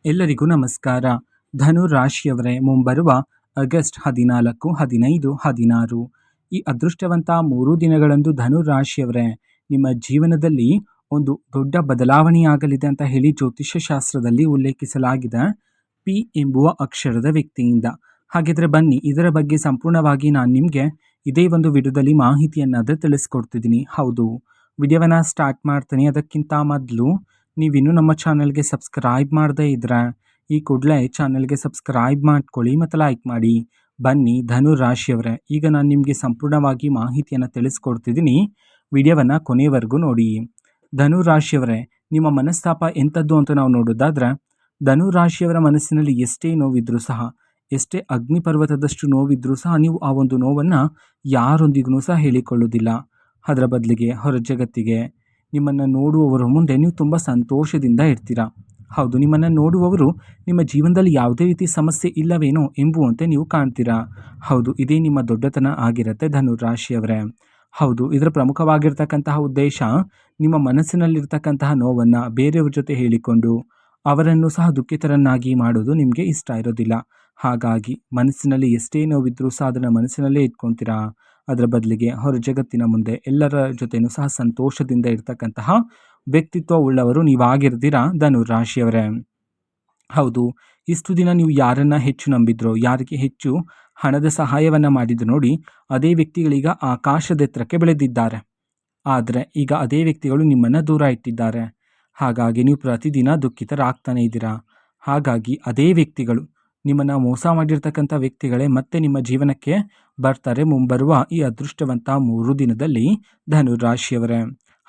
ಎಲ್ಲರಿಗೂ ನಮಸ್ಕಾರ. ಧನು ರಾಶಿಯವರೇ, ಮುಂಬರುವ ಆಗಸ್ಟ್ 14, 15, 16 ಈ ಅದೃಷ್ಟವಂತ 3 ದಿನಗಳಂದು ಧನು ರಾಶಿಯವರೇ ನಿಮ್ಮ ಜೀವನದಲ್ಲಿ ಒಂದು ದೊಡ್ಡ ಬದಲಾವಣೆಯಾಗಲಿದೆ ಅಂತ ಹೇಳಿ ಜ್ಯೋತಿಷ್ಯ ಶಾಸ್ತ್ರದಲ್ಲಿ ಉಲ್ಲೇಖಿಸಲಾಗಿದೆ. ಪಿ ಎಂಬುವ ಅಕ್ಷರದ ವ್ಯಕ್ತಿಯಿಂದ. ಹಾಗಿದ್ರೆ ಬನ್ನಿ, ಇದರ ಬಗ್ಗೆ ಸಂಪೂರ್ಣವಾಗಿ ನಾನು ನಿಮಗೆ ಇದೇ ಒಂದು ವಿಡಿಯೋದಲ್ಲಿ ಮಾಹಿತಿಯನ್ನಾದರೂ ತಿಳಿಸ್ಕೊಡ್ತಿದ್ದೀನಿ. ಹೌದು, ವಿಡಿಯೋವನ್ನು ಸ್ಟಾರ್ಟ್ ಮಾಡ್ತೀನಿ. ಅದಕ್ಕಿಂತ ಮೊದಲು ನೀವಿನ್ನೂ ನಮ್ಮ ಚಾನಲ್ಗೆ ಸಬ್ಸ್ಕ್ರೈಬ್ ಮಾಡದೇ ಇದ್ರೆ ಈ ಕೂಡಲೇ ಚಾನಲ್ಗೆ ಸಬ್ಸ್ಕ್ರೈಬ್ ಮಾಡ್ಕೊಳ್ಳಿ ಮತ್ತು ಲೈಕ್ ಮಾಡಿ. ಬನ್ನಿ ಧನು ರಾಶಿಯವರೇ, ಈಗ ನಾನು ನಿಮಗೆ ಸಂಪೂರ್ಣವಾಗಿ ಮಾಹಿತಿಯನ್ನು ತಿಳಿಸ್ಕೊಡ್ತಿದ್ದೀನಿ. ವಿಡಿಯೋವನ್ನು ಕೊನೆಯವರೆಗೂ ನೋಡಿ. ಧನು ರಾಶಿಯವರೇ, ನಿಮ್ಮ ಮನಸ್ತಾಪ ಎಂಥದ್ದು ಅಂತ ನಾವು ನೋಡೋದಾದ್ರೆ, ಧನು ರಾಶಿಯವರ ಮನಸ್ಸಿನಲ್ಲಿ ಎಷ್ಟೇ ನೋವಿದ್ರೂ ಸಹ, ಎಷ್ಟೇ ಅಗ್ನಿಪರ್ವತದಷ್ಟು ನೋವಿದ್ರೂ ಸಹ ನೀವು ಆ ಒಂದು ನೋವನ್ನು ಯಾರೊಂದಿಗೂ ಸಹ ಹೇಳಿಕೊಳ್ಳೋದಿಲ್ಲ. ಅದರ ಬದಲಿಗೆ ಹೊರ ಜಗತ್ತಿಗೆ, ನಿಮ್ಮನ್ನು ನೋಡುವವರ ಮುಂದೆ ನೀವು ತುಂಬ ಸಂತೋಷದಿಂದ ಇರ್ತೀರಾ. ಹೌದು, ನಿಮ್ಮನ್ನು ನೋಡುವವರು ನಿಮ್ಮ ಜೀವನದಲ್ಲಿ ಯಾವುದೇ ರೀತಿ ಸಮಸ್ಯೆ ಇಲ್ಲವೇನೋ ಎಂಬುವಂತೆ ನೀವು ಕಾಣ್ತೀರಾ. ಹೌದು, ಇದೇ ನಿಮ್ಮ ದೊಡ್ಡತನ ಆಗಿರುತ್ತೆ ಧನು ರಾಶಿಯವರೇ. ಹೌದು, ಇದರ ಪ್ರಮುಖವಾಗಿರ್ತಕ್ಕಂತಹ ಉದ್ದೇಶ ನಿಮ್ಮ ಮನಸ್ಸಿನಲ್ಲಿರ್ತಕ್ಕಂತಹ ನೋವನ್ನು ಬೇರೆಯವ್ರ ಜೊತೆ ಹೇಳಿಕೊಂಡು ಅವರನ್ನು ಸಹ ದುಃಖಿತರನ್ನಾಗಿ ಮಾಡೋದು ನಿಮಗೆ ಇಷ್ಟ ಇರೋದಿಲ್ಲ. ಹಾಗಾಗಿ ಮನಸ್ಸಿನಲ್ಲಿ ಎಷ್ಟೇ ನೋವಿದ್ರೂ ಸಹ ಅದನ್ನು ಮನಸ್ಸಿನಲ್ಲೇ ಇಟ್ಕೊತೀರಾ. ಅದರ ಬದಲಿಗೆ ಹೊರ ಜಗತ್ತಿನ ಮುಂದೆ ಎಲ್ಲರ ಜೊತೆನೂ ಸಹ ಸಂತೋಷದಿಂದ ಇರ್ತಕ್ಕಂತಹ ವ್ಯಕ್ತಿತ್ವ ಉಳ್ಳವರು ನೀವಾಗಿರ್ತೀರಾ ಧನು ರಾಶಿಯವರೇ. ಹೌದು, ಇಷ್ಟು ದಿನ ನೀವು ಯಾರನ್ನ ಹೆಚ್ಚು ನಂಬಿದ್ರೋ, ಯಾರಿಗೆ ಹೆಚ್ಚು ಹಣದ ಸಹಾಯವನ್ನು ಮಾಡಿದ್ರು ನೋಡಿ, ಅದೇ ವ್ಯಕ್ತಿಗಳೀಗ ಆಕಾಶದೆತ್ತರಕ್ಕೆ ಬೆಳೆದಿದ್ದಾರೆ. ಆದರೆ ಈಗ ಅದೇ ವ್ಯಕ್ತಿಗಳು ನಿಮ್ಮನ್ನು ದೂರ ಇಟ್ಟಿದ್ದಾರೆ. ಹಾಗಾಗಿ ನೀವು ಪ್ರತಿದಿನ ದುಃಖಿತರಾಗ್ತಾನೆ ಇದ್ದೀರಾ. ಹಾಗಾಗಿ ಅದೇ ವ್ಯಕ್ತಿಗಳು, ನಿಮ್ಮನ್ನು ಮೋಸ ಮಾಡಿರ್ತಕ್ಕಂಥ ವ್ಯಕ್ತಿಗಳೇ ಮತ್ತೆ ನಿಮ್ಮ ಜೀವನಕ್ಕೆ ಬರ್ತಾರೆ ಮುಂಬರುವ ಈ ಅದೃಷ್ಟವಂತ 3 ದಿನದಲ್ಲಿ ಧನು ರಾಶಿಯವರೇ.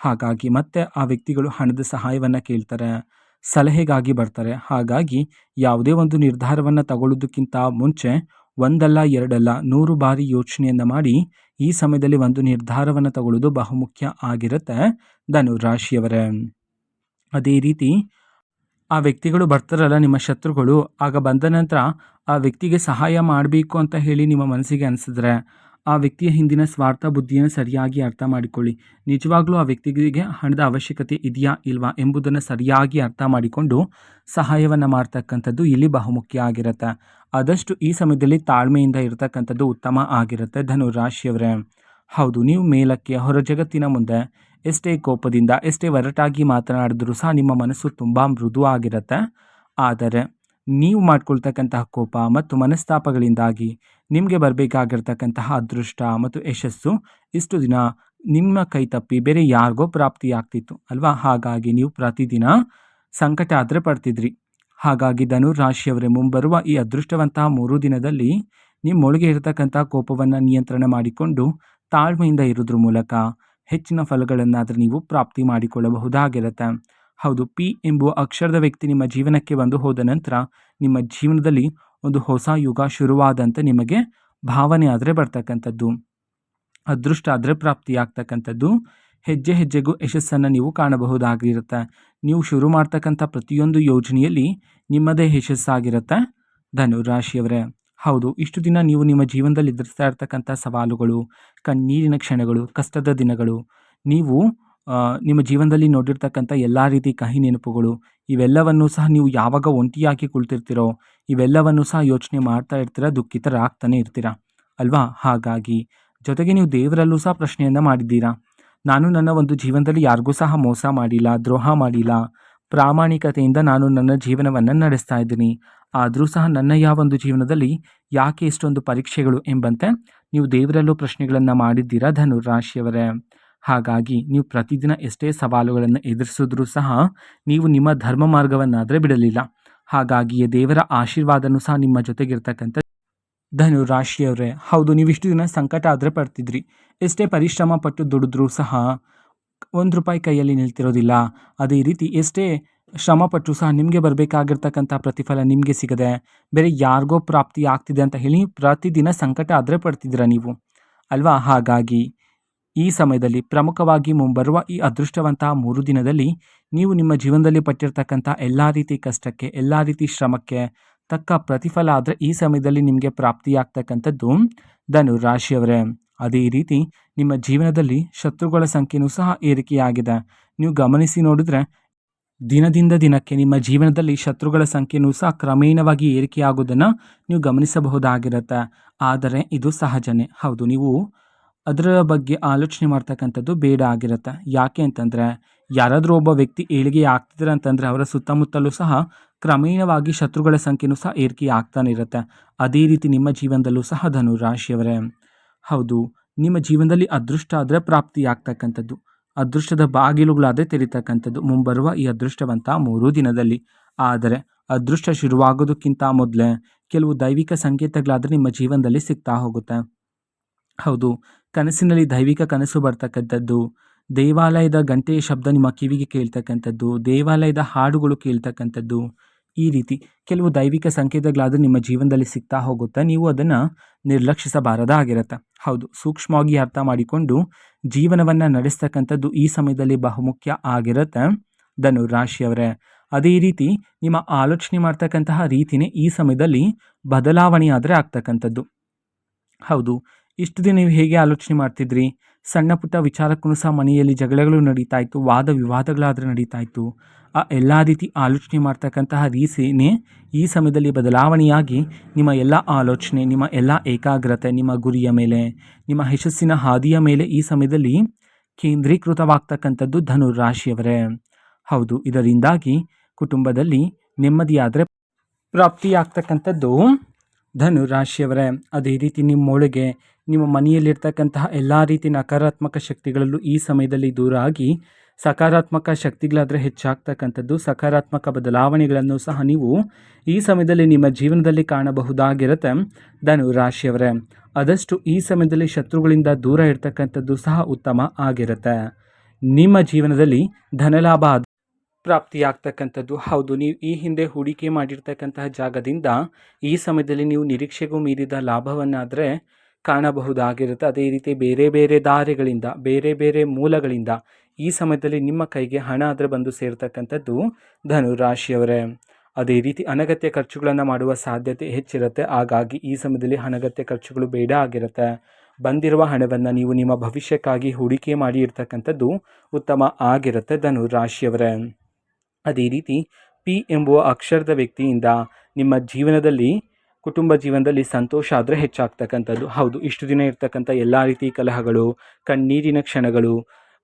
ಹಾಗಾಗಿ ಮತ್ತೆ ಆ ವ್ಯಕ್ತಿಗಳು ಹಣದ ಸಹಾಯವನ್ನು ಕೇಳ್ತಾರೆ, ಸಲಹೆಗಾಗಿ ಬರ್ತಾರೆ. ಹಾಗಾಗಿ ಯಾವುದೇ ಒಂದು ನಿರ್ಧಾರವನ್ನು ತಗೊಳ್ಳೋದಕ್ಕಿಂತ ಮುಂಚೆ ಒಂದಲ್ಲ ಎರಡಲ್ಲ 100 ಬಾರಿ ಯೋಚನೆಯನ್ನು ಮಾಡಿ ಈ ಸಮಯದಲ್ಲಿ ಒಂದು ನಿರ್ಧಾರವನ್ನು ತಗೊಳ್ಳೋದು ಬಹುಮುಖ್ಯ ಆಗಿರುತ್ತೆ ಧನು ರಾಶಿಯವರೇ. ಅದೇ ರೀತಿ ಆ ವ್ಯಕ್ತಿಗಳು ಬರ್ತಾರಲ್ಲ, ನಿಮ್ಮ ಶತ್ರುಗಳು, ಆಗ ಬಂದ ನಂತರ ಆ ವ್ಯಕ್ತಿಗೆ ಸಹಾಯ ಮಾಡಬೇಕು ಅಂತ ಹೇಳಿ ನಿಮ್ಮ ಮನಸ್ಸಿಗೆ ಅನಿಸಿದ್ರೆ ಆ ವ್ಯಕ್ತಿಯ ಹಿಂದಿನ ಸ್ವಾರ್ಥ ಬುದ್ಧಿಯನ್ನು ಸರಿಯಾಗಿ ಅರ್ಥ ಮಾಡಿಕೊಳ್ಳಿ. ನಿಜವಾಗ್ಲೂ ಆ ವ್ಯಕ್ತಿಗೆ ಹಣದ ಅವಶ್ಯಕತೆ ಇದೆಯಾ ಇಲ್ವಾ ಎಂಬುದನ್ನು ಸರಿಯಾಗಿ ಅರ್ಥ ಮಾಡಿಕೊಂಡು ಸಹಾಯವನ್ನು ಮಾಡ್ತಕ್ಕಂಥದ್ದು ಇಲ್ಲಿ ಬಹುಮುಖ್ಯ ಆಗಿರುತ್ತೆ. ಆದಷ್ಟು ಈ ಸಮಯದಲ್ಲಿ ತಾಳ್ಮೆಯಿಂದ ಇರತಕ್ಕಂಥದ್ದು ಉತ್ತಮ ಆಗಿರುತ್ತೆ ಧನು ರಾಶಿಯವರೇ. ಹೌದು, ನೀವು ಮೇಲಕ್ಕೆ ಹೊರ ಜಗತ್ತಿನ ಮುಂದೆ ಎಷ್ಟೇ ಕೋಪದಿಂದ, ಎಷ್ಟೇ ಒರಟಾಗಿ ಮಾತನಾಡಿದ್ರೂ ಸಹ ನಿಮ್ಮ ಮನಸ್ಸು ತುಂಬ ಮೃದು ಆಗಿರುತ್ತೆ. ಆದರೆ ನೀವು ಮಾಡ್ಕೊಳ್ತಕ್ಕಂತಹ ಕೋಪ ಮತ್ತು ಮನಸ್ತಾಪಗಳಿಂದಾಗಿ ನಿಮಗೆ ಬರಬೇಕಾಗಿರ್ತಕ್ಕಂತಹ ಅದೃಷ್ಟ ಮತ್ತು ಯಶಸ್ಸು ಇಷ್ಟು ದಿನ ನಿಮ್ಮ ಕೈ ತಪ್ಪಿ ಬೇರೆ ಯಾರಿಗೋ ಪ್ರಾಪ್ತಿಯಾಗ್ತಿತ್ತು ಅಲ್ವಾ. ಹಾಗಾಗಿ ನೀವು ಪ್ರತಿದಿನ ಸಂಕಟ ಆದರೆ ಪಡ್ತಿದ್ರಿ. ಹಾಗಾಗಿ ಧನು ರಾಶಿಯವರೇ, ಮುಂಬರುವ ಈ ಅದೃಷ್ಟವಂತ 3 ದಿನದಲ್ಲಿ ನಿಮ್ಮೊಳಗೆ ಇರತಕ್ಕಂಥ ಕೋಪವನ್ನು ನಿಯಂತ್ರಣ ಮಾಡಿಕೊಂಡು ತಾಳ್ಮೆಯಿಂದ ಇರೋದ್ರ ಮೂಲಕ ಹೆಚ್ಚಿನ ಫಲಗಳನ್ನಾದರೂ ನೀವು ಪ್ರಾಪ್ತಿ ಮಾಡಿಕೊಳ್ಳಬಹುದಾಗಿರುತ್ತೆ. ಹೌದು, ಪಿ ಎಂಬುವ ಅಕ್ಷರದ ವ್ಯಕ್ತಿ ನಿಮ್ಮ ಜೀವನಕ್ಕೆ ಬಂದು ಹೋದ ನಂತರ ನಿಮ್ಮ ಜೀವನದಲ್ಲಿ ಒಂದು ಹೊಸ ಯುಗ ಶುರುವಾದಂತೆ ನಿಮಗೆ ಭಾವನೆ ಆದರೆ ಬರ್ತಕ್ಕಂಥದ್ದು, ಅದೃಷ್ಟ ಆದರೆ ಪ್ರಾಪ್ತಿಯಾಗ್ತಕ್ಕಂಥದ್ದು, ಹೆಜ್ಜೆ ಹೆಜ್ಜೆಗೂ ಯಶಸ್ಸನ್ನು ನೀವು ಕಾಣಬಹುದಾಗಿರುತ್ತೆ. ನೀವು ಶುರು ಮಾಡ್ತಕ್ಕಂಥ ಪ್ರತಿಯೊಂದು ಯೋಜನೆಯಲ್ಲಿ ನಿಮ್ಮದೇ ಯಶಸ್ಸಾಗಿರುತ್ತೆ ಧನು ರಾಶಿಯವರೇ. ಹೌದು, ಇಷ್ಟು ದಿನ ನೀವು ನಿಮ್ಮ ಜೀವನದಲ್ಲಿ ಎದುರಿಸ್ತಾ ಇರ್ತಕ್ಕಂಥ ಸವಾಲುಗಳು, ಕಣ್ಣೀರಿನ ಕ್ಷಣಗಳು, ಕಷ್ಟದ ದಿನಗಳು, ನೀವು ನಿಮ್ಮ ಜೀವನದಲ್ಲಿ ನೋಡಿರ್ತಕ್ಕಂಥ ಎಲ್ಲ ರೀತಿ ಕಹಿ ನೆನಪುಗಳು, ಇವೆಲ್ಲವನ್ನೂ ಸಹ ನೀವು ಯಾವಾಗ ಒಂಟಿಯಾಗಿ ಕುಳಿತಿರ್ತೀರೋ ಇವೆಲ್ಲವನ್ನೂ ಸಹ ಯೋಚನೆ ಮಾಡ್ತಾ ಇರ್ತೀರ, ದುಃಖಿತರಾಗ್ತಾನೆ ಇರ್ತೀರ ಅಲ್ವಾ. ಹಾಗಾಗಿ ಜೊತೆಗೆ ನೀವು ದೇವರಲ್ಲೂ ಸಹ ಪ್ರಶ್ನೆಯನ್ನು ಮಾಡಿದ್ದೀರಾ. ನಾನು ನನ್ನ ಒಂದು ಜೀವನದಲ್ಲಿ ಯಾರಿಗೂ ಸಹ ಮೋಸ ಮಾಡಿಲ್ಲ, ದ್ರೋಹ ಮಾಡಿಲ್ಲ, ಪ್ರಾಮಾಣಿಕತೆಯಿಂದ ನಾನು ನನ್ನ ಜೀವನವನ್ನು ನಡೆಸ್ತಾ ಇದ್ದೀನಿ. ಆದರೂ ಸಹ ನನ್ನ ಒಂದು ಜೀವನದಲ್ಲಿ ಯಾಕೆ ಇಷ್ಟೊಂದು ಪರೀಕ್ಷೆಗಳು ಎಂಬಂತೆ ನೀವು ದೇವರಲ್ಲೂ ಪ್ರಶ್ನೆಗಳನ್ನು ಮಾಡಿದ್ದೀರಾ ಧನು ರಾಶಿಯವರೇ. ಹಾಗಾಗಿ ನೀವು ಪ್ರತಿದಿನ ಎಷ್ಟೇ ಸವಾಲುಗಳನ್ನು ಎದುರಿಸಿದ್ರೂ ಸಹ ನೀವು ನಿಮ್ಮ ಧರ್ಮ ಮಾರ್ಗವನ್ನಾದರೆ ಬಿಡಲಿಲ್ಲ. ಹಾಗಾಗಿಯೇ ದೇವರ ಆಶೀರ್ವಾದನೂ ಸಹ ನಿಮ್ಮ ಜೊತೆಗಿರ್ತಕ್ಕಂಥ ಧನು ರಾಶಿಯವರೇ. ಹೌದು, ನೀವು ಇಷ್ಟು ದಿನ ಸಂಕಟ ಆದರೆ ಪಡ್ತಿದ್ರಿ. ಎಷ್ಟೇ ಪರಿಶ್ರಮ ಪಟ್ಟು ದುಡಿದ್ರೂ ಸಹ ₹1 ಕೈಯಲ್ಲಿ ನಿಲ್ತಿರೋದಿಲ್ಲ. ಅದೇ ರೀತಿ ಎಷ್ಟೇ ಶ್ರಮಪಟ್ಟರೂ ಸಹ ನಿಮಗೆ ಬರಬೇಕಾಗಿರ್ತಕ್ಕಂಥ ಪ್ರತಿಫಲ ನಿಮಗೆ ಸಿಗದೆ ಬೇರೆ ಯಾರಿಗೋ ಪ್ರಾಪ್ತಿ ಆಗ್ತಿದೆ ಅಂತ ಹೇಳಿ ಪ್ರತಿದಿನ ಸಂಕಟ ಆದರೆ ಪಡ್ತಿದ್ದೀರ ನೀವು ಅಲ್ವಾ. ಹಾಗಾಗಿ ಈ ಸಮಯದಲ್ಲಿ ಪ್ರಮುಖವಾಗಿ ಮುಂಬರುವ ಈ ಅದೃಷ್ಟವಂತ 3 ದಿನದಲ್ಲಿ ನೀವು ನಿಮ್ಮ ಜೀವನದಲ್ಲಿ ಪಟ್ಟಿರ್ತಕ್ಕಂಥ ಎಲ್ಲ ರೀತಿ ಕಷ್ಟಕ್ಕೆ, ಎಲ್ಲ ರೀತಿ ಶ್ರಮಕ್ಕೆ ತಕ್ಕ ಪ್ರತಿಫಲ ಆದರೆ ಈ ಸಮಯದಲ್ಲಿ ನಿಮಗೆ ಪ್ರಾಪ್ತಿಯಾಗ್ತಕ್ಕಂಥದ್ದು ಧನು ರಾಶಿಯವರೇ. ಅದೇ ರೀತಿ ನಿಮ್ಮ ಜೀವನದಲ್ಲಿ ಶತ್ರುಗಳ ಸಂಖ್ಯೆಯೂ ಸಹ ಏರಿಕೆಯಾಗಿದೆ. ನೀವು ಗಮನಿಸಿ ನೋಡಿದ್ರೆ ದಿನದಿಂದ ದಿನಕ್ಕೆ ನಿಮ್ಮ ಜೀವನದಲ್ಲಿ ಶತ್ರುಗಳ ಸಂಖ್ಯೆಯೂ ಸಹ ಕ್ರಮೇಣವಾಗಿ ಏರಿಕೆಯಾಗೋದನ್ನು ನೀವು ಗಮನಿಸಬಹುದಾಗಿರುತ್ತೆ. ಆದರೆ ಇದು ಸಹಜನೇ. ಹೌದು, ನೀವು ಅದರ ಬಗ್ಗೆ ಆಲೋಚನೆ ಮಾಡ್ತಕ್ಕಂಥದ್ದು ಬೇಡ ಆಗಿರುತ್ತೆ. ಯಾಕೆ ಅಂತಂದರೆ, ಯಾರಾದರೂ ಒಬ್ಬ ವ್ಯಕ್ತಿ ಏಳಿಗೆ ಆಗ್ತಿದ್ದಾರೆ ಅಂತಂದರೆ ಅವರ ಸುತ್ತಮುತ್ತಲೂ ಸಹ ಕ್ರಮೇಣವಾಗಿ ಶತ್ರುಗಳ ಸಂಖ್ಯೆಯೂ ಸಹ ಏರಿಕೆ ಆಗ್ತಾನೆ ಇರುತ್ತೆ. ಅದೇ ರೀತಿ ನಿಮ್ಮ ಜೀವನದಲ್ಲೂ ಸಹ ಧನು ರಾಶಿಯವರೇ, ಹೌದು, ನಿಮ್ಮ ಜೀವನದಲ್ಲಿ ಅದೃಷ್ಟ ಆದರೆ ಪ್ರಾಪ್ತಿಯಾಗ್ತಕ್ಕಂಥದ್ದು, ಅದೃಷ್ಟದ ಬಾಗಿಲುಗಳಾದರೆ ತೆರೀತಕ್ಕಂಥದ್ದು ಮುಂಬರುವ ಈ ಅದೃಷ್ಟವಂತ 3 ದಿನದಲ್ಲಿ. ಆದರೆ ಅದೃಷ್ಟ ಶುರುವಾಗೋದಕ್ಕಿಂತ ಮೊದಲೇ ಕೆಲವು ದೈವಿಕ ಸಂಕೇತಗಳಾದರೆ ನಿಮ್ಮ ಜೀವನದಲ್ಲಿ ಸಿಗ್ತಾ ಹೋಗುತ್ತೆ. ಹೌದು, ಕನಸಿನಲ್ಲಿ ದೈವಿಕ ಕನಸು ಬರ್ತಕ್ಕಂಥದ್ದು, ದೇವಾಲಯದ ಗಂಟೆಯ ಶಬ್ದ ನಿಮ್ಮ ಕಿವಿಗೆ ಕೇಳ್ತಕ್ಕಂಥದ್ದು, ದೇವಾಲಯದ ಹಾಡುಗಳು ಕೇಳ್ತಕ್ಕಂಥದ್ದು, ಈ ರೀತಿ ಕೆಲವು ದೈವಿಕ ಸಂಕೇತಗಳಾದರೂ ನಿಮ್ಮ ಜೀವನದಲ್ಲಿ ಸಿಗ್ತಾ ಹೋಗುತ್ತೆ. ನೀವು ಅದನ್ನು ನಿರ್ಲಕ್ಷಿಸಬಾರದಾಗಿರುತ್ತೆ. ಹೌದು, ಸೂಕ್ಷ್ಮವಾಗಿ ಅರ್ಥ ಮಾಡಿಕೊಂಡು ಜೀವನವನ್ನು ನಡೆಸ್ತಕ್ಕಂಥದ್ದು ಈ ಸಮಯದಲ್ಲಿ ಬಹುಮುಖ್ಯ ಆಗಿರುತ್ತೆ ಧನು ರಾಶಿಯವರೇ. ಅದೇ ರೀತಿ ನಿಮ್ಮ ಆಲೋಚನೆ ಮಾಡ್ತಕ್ಕಂತಹ ರೀತಿಯೇ ಈ ಸಮಯದಲ್ಲಿ ಬದಲಾವಣೆ ಆದರೆ ಆಗ್ತಕ್ಕಂಥದ್ದು. ಹೌದು, ಇಷ್ಟು ದಿನ ನೀವು ಹೇಗೆ ಆಲೋಚನೆ ಮಾಡ್ತಿದ್ರಿ? ಸಣ್ಣ ಪುಟ್ಟ ವಿಚಾರಕ್ಕೂ ಸಹ ಮನೆಯಲ್ಲಿ ಜಗಳಗಳು ನಡೀತಾ ಇತ್ತು, ವಾದ ವಿವಾದಗಳಾದರೆ ನಡೀತಾ ಇತ್ತು. ಆ ಎಲ್ಲ ರೀತಿ ಆಲೋಚನೆ ಮಾಡ್ತಕ್ಕಂತಹ ರೀತಿನೇ ಈ ಸಮಯದಲ್ಲಿ ಬದಲಾವಣೆಯಾಗಿ ನಿಮ್ಮ ಎಲ್ಲ ಆಲೋಚನೆ, ನಿಮ್ಮ ಎಲ್ಲ ಏಕಾಗ್ರತೆ ನಿಮ್ಮ ಗುರಿಯ ಮೇಲೆ, ನಿಮ್ಮ ಯಶಸ್ಸಿನ ಹಾದಿಯ ಮೇಲೆ ಈ ಸಮಯದಲ್ಲಿ ಕೇಂದ್ರೀಕೃತವಾಗ್ತಕ್ಕಂಥದ್ದು ಧನು ರಾಶಿಯವರೇ. ಹೌದು, ಇದರಿಂದಾಗಿ ಕುಟುಂಬದಲ್ಲಿ ನೆಮ್ಮದಿಯಾದರೆ ಪ್ರಾಪ್ತಿಯಾಗ್ತಕ್ಕಂಥದ್ದು ಧನು ರಾಶಿಯವರೇ. ಅದೇ ರೀತಿ ನಿಮ್ಮೊಳಗೆ ನಿಮ್ಮ ಮನೆಯಲ್ಲಿರ್ತಕ್ಕಂತಹ ಎಲ್ಲ ರೀತಿ ನಕಾರಾತ್ಮಕ ಶಕ್ತಿಗಳಲ್ಲೂ ಈ ಸಮಯದಲ್ಲಿ ದೂರ ಆಗಿ ಸಕಾರಾತ್ಮಕ ಶಕ್ತಿಗಳಾದರೆ ಹೆಚ್ಚಾಗ್ತಕ್ಕಂಥದ್ದು, ಸಕಾರಾತ್ಮಕ ಬದಲಾವಣೆಗಳನ್ನು ಸಹ ನೀವು ಈ ಸಮಯದಲ್ಲಿ ನಿಮ್ಮ ಜೀವನದಲ್ಲಿ ಕಾಣಬಹುದಾಗಿರುತ್ತೆ ಧನು ರಾಶಿಯವರೇ. ಆದಷ್ಟು ಈ ಸಮಯದಲ್ಲಿ ಶತ್ರುಗಳಿಂದ ದೂರ ಇರ್ತಕ್ಕಂಥದ್ದು ಸಹ ಉತ್ತಮ ಆಗಿರುತ್ತೆ. ನಿಮ್ಮ ಜೀವನದಲ್ಲಿ ಧನಲಾಭ ಪ್ರಾಪ್ತಿಯಾಗ್ತಕ್ಕಂಥದ್ದು. ಹೌದು, ನೀವು ಈ ಹಿಂದೆ ಹೂಡಿಕೆ ಮಾಡಿರ್ತಕ್ಕಂತಹ ಜಾಗದಿಂದ ಈ ಸಮಯದಲ್ಲಿ ನೀವು ನಿರೀಕ್ಷೆಗೂ ಮೀರಿದ ಲಾಭವನ್ನಾದರೆ ಕಾಣಬಹುದಾಗಿರುತ್ತೆ. ಅದೇ ರೀತಿ ಬೇರೆ ಬೇರೆ ದಾರಿಗಳಿಂದ, ಬೇರೆ ಬೇರೆ ಮೂಲಗಳಿಂದ ಈ ಸಮಯದಲ್ಲಿ ನಿಮ್ಮ ಕೈಗೆ ಹಣ ಆದರೆ ಬಂದು ಸೇರ್ತಕ್ಕಂಥದ್ದು ಧನು ರಾಶಿಯವರೇ. ಅದೇ ರೀತಿ ಅನಗತ್ಯ ಖರ್ಚುಗಳನ್ನು ಮಾಡುವ ಸಾಧ್ಯತೆ ಹೆಚ್ಚಿರುತ್ತೆ. ಹಾಗಾಗಿ ಈ ಸಮಯದಲ್ಲಿ ಅನಗತ್ಯ ಖರ್ಚುಗಳು ಬೇಡ ಆಗಿರುತ್ತೆ. ಬಂದಿರುವ ಹಣವನ್ನು ನೀವು ನಿಮ್ಮ ಭವಿಷ್ಯಕ್ಕಾಗಿ ಹೂಡಿಕೆ ಮಾಡಿ ಇರ್ತಕ್ಕಂಥದ್ದು ಉತ್ತಮ ಆಗಿರುತ್ತೆ ಧನು ರಾಶಿಯವರೇ. ಅದೇ ರೀತಿ ಪಿ ಎಂಬುವ ಅಕ್ಷರದ ವ್ಯಕ್ತಿಯಿಂದ ನಿಮ್ಮ ಜೀವನದಲ್ಲಿ, ಕುಟುಂಬ ಜೀವನದಲ್ಲಿ ಸಂತೋಷ ಆದರೆ ಹೆಚ್ಚಾಗ್ತಕ್ಕಂಥದ್ದು. ಹೌದು, ಇಷ್ಟು ದಿನ ಇರ್ತಕ್ಕಂಥ ಎಲ್ಲ ರೀತಿ ಕಲಹಗಳು, ಕಣ್ಣೀರಿನ ಕ್ಷಣಗಳು,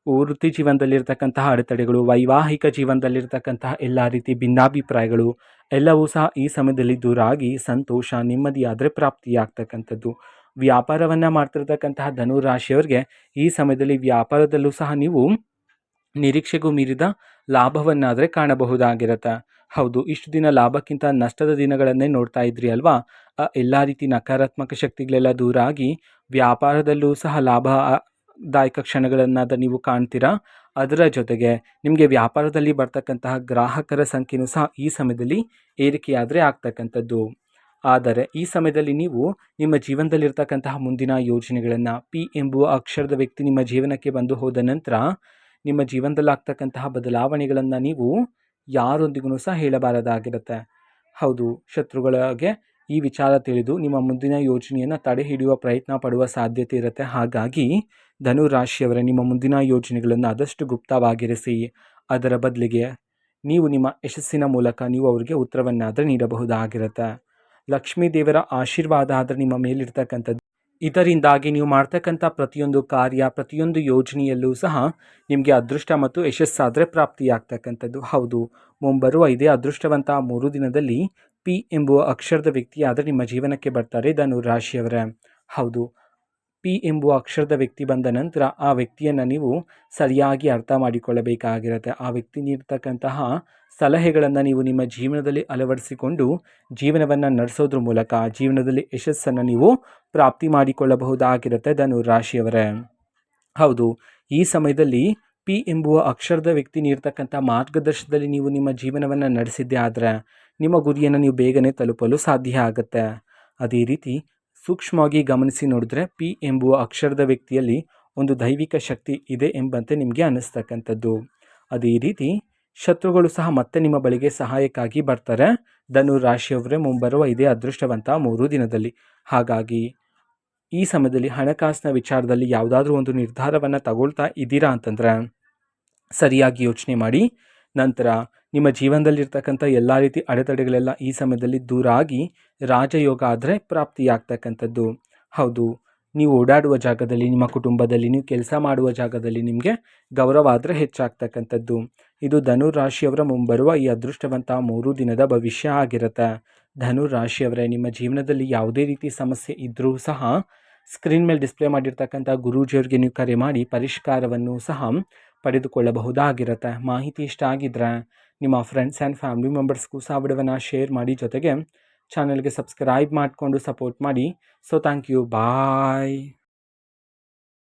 ವೃತ್ತಿ ಜೀವನದಲ್ಲಿರ್ತಕ್ಕಂತಹ ಅಡೆತಡೆಗಳು, ವೈವಾಹಿಕ ಜೀವನದಲ್ಲಿರ್ತಕ್ಕಂತಹ ಎಲ್ಲ ರೀತಿ ಭಿನ್ನಾಭಿಪ್ರಾಯಗಳು ಎಲ್ಲವೂ ಸಹ ಈ ಸಮಯದಲ್ಲಿ ದೂರ ಆಗಿ ಸಂತೋಷ, ನೆಮ್ಮದಿ ಆದರೆ ಪ್ರಾಪ್ತಿಯಾಗ್ತಕ್ಕಂಥದ್ದು. ವ್ಯಾಪಾರವನ್ನು ಮಾಡ್ತಿರ್ತಕ್ಕಂತಹ ಧನು ರಾಶಿಯವರಿಗೆ ಈ ಸಮಯದಲ್ಲಿ ವ್ಯಾಪಾರದಲ್ಲೂ ಸಹ ನೀವು ನಿರೀಕ್ಷೆಗೂ ಮೀರಿದ ಲಾಭವನ್ನಾದರೆ ಕಾಣಬಹುದಾಗಿರುತ್ತೆ. ಹೌದು, ಇಷ್ಟು ದಿನ ಲಾಭಕ್ಕಿಂತ ನಷ್ಟದ ದಿನಗಳನ್ನೇ ನೋಡ್ತಾ ಇದ್ರಿ ಅಲ್ವಾ? ಎಲ್ಲ ರೀತಿ ನಕಾರಾತ್ಮಕ ಶಕ್ತಿಗಳೆಲ್ಲ ದೂರ ಆಗಿ ವ್ಯಾಪಾರದಲ್ಲೂ ಸಹ ಲಾಭದಾಯಕ ಕ್ಷಣಗಳನ್ನಾದ ನೀವು ಕಾಣ್ತೀರಾ. ಅದರ ಜೊತೆಗೆ ನಿಮಗೆ ವ್ಯಾಪಾರದಲ್ಲಿ ಬರ್ತಕ್ಕಂತಹ ಗ್ರಾಹಕರ ಸಂಖ್ಯೆಯೂ ಸಹ ಈ ಸಮಯದಲ್ಲಿ ಏರಿಕೆಯಾದರೆ ಆಗ್ತಕ್ಕಂಥದ್ದು. ಆದರೆ ಈ ಸಮಯದಲ್ಲಿ ನೀವು ನಿಮ್ಮ ಜೀವನದಲ್ಲಿರ್ತಕ್ಕಂತಹ ಮುಂದಿನ ಯೋಜನೆಗಳನ್ನು, ಪಿ ಎಂಬುವ ಅಕ್ಷರದ ವ್ಯಕ್ತಿ ನಿಮ್ಮ ಜೀವನಕ್ಕೆ ಬಂದು ಹೋದ ನಂತರ ನಿಮ್ಮ ಜೀವನದಲ್ಲಿ ಆಗ್ತಕ್ಕಂತಹ ಬದಲಾವಣೆಗಳನ್ನು ನೀವು ಯಾರೊಂದಿಗೂ ಸಹ ಹೇಳಬಾರದಾಗಿರುತ್ತೆ. ಹೌದು, ಶತ್ರುಗಳಿಗೆ ಈ ವಿಚಾರ ತಿಳಿದು ನಿಮ್ಮ ಮುಂದಿನ ಯೋಜನೆಯನ್ನು ತಡೆ ಹಿಡಿಯುವ ಪ್ರಯತ್ನ ಪಡುವ ಸಾಧ್ಯತೆ ಇರುತ್ತೆ. ಹಾಗಾಗಿ ಧನು ರಾಶಿಯವರೇ, ನಿಮ್ಮ ಮುಂದಿನ ಯೋಜನೆಗಳನ್ನು ಆದಷ್ಟು ಗುಪ್ತವಾಗಿರಿಸಿ. ಅದರ ಬದಲಿಗೆ ನೀವು ನಿಮ್ಮ ಯಶಸ್ಸಿನ ಮೂಲಕ ನೀವು ಅವರಿಗೆ ಉತ್ತರವನ್ನಾದರೆ ನೀಡಬಹುದಾಗಿರುತ್ತೆ. ಲಕ್ಷ್ಮೀ ದೇವರ ಆಶೀರ್ವಾದ ಆದರೆ ನಿಮ್ಮ ಮೇಲಿರ್ತಕ್ಕಂಥದ್ದು. ಇದರಿಂದಾಗಿ ನೀವು ಮಾಡ್ತಕ್ಕಂಥ ಪ್ರತಿಯೊಂದು ಕಾರ್ಯ, ಪ್ರತಿಯೊಂದು ಯೋಜನೆಯಲ್ಲೂ ಸಹ ನಿಮಗೆ ಅದೃಷ್ಟ ಮತ್ತು ಯಶಸ್ಸಾದರೆ ಪ್ರಾಪ್ತಿಯಾಗ್ತಕ್ಕಂಥದ್ದು. ಹೌದು, ಮುಂಬರುವ ಇದೇ ಅದೃಷ್ಟವಂತ 3 ದಿನದಲ್ಲಿ ಪಿ ಎಂಬುವ ಅಕ್ಷರದ ವ್ಯಕ್ತಿ ಆದರೆ ನಿಮ್ಮ ಜೀವನಕ್ಕೆ ಬರ್ತಾರೆ ಧನು ರಾಶಿಯವರೇ. ಹೌದು, ಪಿ ಎಂಬುವ ಅಕ್ಷರದ ವ್ಯಕ್ತಿ ಬಂದ ನಂತರ ಆ ವ್ಯಕ್ತಿಯನ್ನು ನೀವು ಸರಿಯಾಗಿ ಅರ್ಥ ಮಾಡಿಕೊಳ್ಳಬೇಕಾಗಿರುತ್ತೆ. ಆ ವ್ಯಕ್ತಿ ನೀಡ್ತಕ್ಕಂತಹ ಸಲಹೆಗಳನ್ನು ನೀವು ನಿಮ್ಮ ಜೀವನದಲ್ಲಿ ಅಳವಡಿಸಿಕೊಂಡು ಜೀವನವನ್ನು ನಡೆಸೋದ್ರ ಮೂಲಕ ಜೀವನದಲ್ಲಿ ಯಶಸ್ಸನ್ನು ನೀವು ಪ್ರಾಪ್ತಿ ಮಾಡಿಕೊಳ್ಳಬಹುದಾಗಿರುತ್ತೆ ಧನು ರಾಶಿಯವರೇ. ಹೌದು, ಈ ಸಮಯದಲ್ಲಿ ಪಿ ಎಂಬುವ ಅಕ್ಷರದ ವ್ಯಕ್ತಿ ನೀಡ್ತಕ್ಕಂಥ ಮಾರ್ಗದರ್ಶನದಲ್ಲಿ ನೀವು ನಿಮ್ಮ ಜೀವನವನ್ನು ನಡೆಸಿದ್ದೇ ಆದರೆ ನಿಮ್ಮ ಗುರಿಯನ್ನು ನೀವು ಬೇಗನೆ ತಲುಪಲು ಸಾಧ್ಯ ಆಗುತ್ತೆ. ಅದೇ ರೀತಿ ಸೂಕ್ಷ್ಮವಾಗಿ ಗಮನಿಸಿ ನೋಡಿದ್ರೆ ಪಿ ಎಂಬುವ ಅಕ್ಷರದ ವ್ಯಕ್ತಿಯಲ್ಲಿ ಒಂದು ದೈವಿಕ ಶಕ್ತಿ ಇದೆ ಎಂಬಂತೆ ನಿಮಗೆ ಅನ್ನಿಸ್ತಕ್ಕಂಥದ್ದು. ಅದೇ ರೀತಿ ಶತ್ರುಗಳು ಸಹ ಮತ್ತೆ ನಿಮ್ಮ ಬಳಿಗೆ ಸಹಾಯಕ್ಕಾಗಿ ಬರ್ತಾರೆ ಧನು ರಾಶಿಯವರೇ ಮುಂಬರುವ ಇದೇ ಅದೃಷ್ಟವಂತ 3 ದಿನದಲ್ಲಿ. ಹಾಗಾಗಿ ಈ ಸಮಯದಲ್ಲಿ ಹಣಕಾಸಿನ ವಿಚಾರದಲ್ಲಿ ಯಾವುದಾದ್ರೂ ಒಂದು ನಿರ್ಧಾರವನ್ನು ತಗೊಳ್ತಾ ಇದ್ದೀರಾ ಅಂತಂದರೆ ಸರಿಯಾಗಿ ಯೋಚನೆ ಮಾಡಿ. ನಂತರ ನಿಮ್ಮ ಜೀವನದಲ್ಲಿರ್ತಕ್ಕಂಥ ಎಲ್ಲ ರೀತಿ ಅಡೆತಡೆಗಳೆಲ್ಲ ಈ ಸಮಯದಲ್ಲಿ ದೂರ ಆಗಿ ರಾಜಯೋಗ ಆದರೆ ಪ್ರಾಪ್ತಿಯಾಗ್ತಕ್ಕಂಥದ್ದು. ಹೌದು, ನೀವು ಓಡಾಡುವ ಜಾಗದಲ್ಲಿ, ನಿಮ್ಮ ಕುಟುಂಬದಲ್ಲಿ, ನೀವು ಕೆಲಸ ಮಾಡುವ ಜಾಗದಲ್ಲಿ ನಿಮಗೆ ಗೌರವ ಆದರೆ ಹೆಚ್ಚಾಗ್ತಕ್ಕಂಥದ್ದು. ಇದು ಧನುರಾಶಿಯವರ ಮುಂಬರುವ ಈ ಅದೃಷ್ಟವಂತ 3 ದಿನದ ಭವಿಷ್ಯ ಆಗಿರುತ್ತೆ. ಧನುರಾಶಿಯವರೇ, ನಿಮ್ಮ ಜೀವನದಲ್ಲಿ ಯಾವುದೇ ರೀತಿ ಸಮಸ್ಯೆ ಇದ್ದರೂ ಸಹ ಸ್ಕ್ರೀನ್ ಮೇಲೆ ಡಿಸ್ಪ್ಲೇ ಮಾಡಿರ್ತಕ್ಕಂಥ ಗುರೂಜಿಯವ್ರಿಗೆ ನೀವು ಕರೆ ಮಾಡಿ ಪರಿಷ್ಕಾರವನ್ನು ಸಹ ಪಡೆದುಕೊಳ್ಳಬಹುದಾಗಿರುತ್ತೆ. ಮಾಹಿತಿ ಇಷ್ಟ ಆಗಿದ್ದರೆ ನಿಮ್ಮ ಫ್ರೆಂಡ್ಸ್ ಆ್ಯಂಡ್ ಫ್ಯಾಮಿಲಿ ಮೆಂಬರ್ಸ್ಗೂ ಸಹ ವಿಡಿಯೋವನ್ನು ಶೇರ್ ಮಾಡಿ, ಜೊತೆಗೆ ಚಾನಲ್ಗೆ ಸಬ್ಸ್ಕ್ರೈಬ್ ಮಾಡಿಕೊಂಡು ಸಪೋರ್ಟ್ ಮಾಡಿ. So thank you, bye.